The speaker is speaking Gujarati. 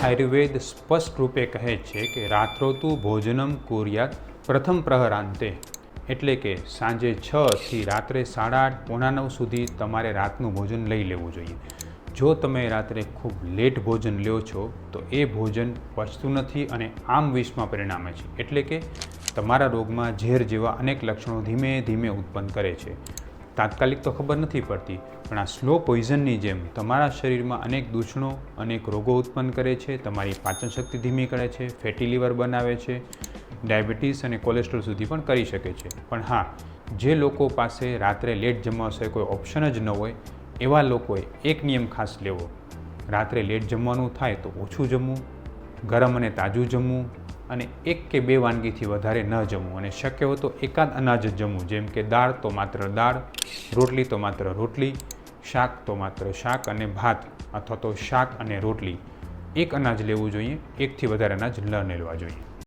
આયુર્વેદ સ્પષ્ટ રૂપે કહે છે કે રાત્રોતુ ભોજનમ કુર્યાત પ્રથમ પ્રહરાંતે, એટલે કે સાંજે 6 થી રાત્રે 8:30 પોણા 9 સુધી તમારે રાતનું ભોજન લઈ લેવું જોઈએ. જો તમે રાત્રે ખૂબ લેટ ભોજન લ્યો છો તો એ ભોજન પચતું નથી અને આમ વિષમાં પરિણામે છે, એટલે કે તમારા રોગમાં ઝેર જેવા અનેક લક્ષણો ધીમે ધીમે ઉત્પન્ન કરે છે. તાત્કાલિક તો ખબર નથી પડતી, પણ આ સ્લો પોઈઝનની જેમ તમારા શરીરમાં અનેક દૂષણો, અનેક રોગો ઉત્પન્ન કરે છે, તમારી પાચન શક્તિ ધીમી કરે છે, ફેટી લીવર બનાવે છે, ડાયાબિટીસ અને કોલેસ્ટ્રોલ સુધી પણ કરી શકે છે. પણ હા, જે લોકો પાસે રાત્રે લેટ જમવા સિવાય કોઈ ઓપ્શન જ ન હોય, એવા લોકોએ એક નિયમ ખાસ લેવો: રાત્રે લેટ જમવાનું થાય તો ઓછું જમવું, ગરમ અને તાજું જમવું, અને 1 કે 2 વાનગીથી વધારે ન જમવું, અને શક્ય હોય તો એકાદ અનાજ જ જમવું, જેમ કે દાળ તો માત્ર દાળ, રોટલી તો માત્ર રોટલી, શાક તો માત્ર શાક, અને ભાત અથવા તો શાક અને રોટલી. એક અનાજ લેવું જોઈએ, 1થી વધારે અનાજ ન લેવા જોઈએ.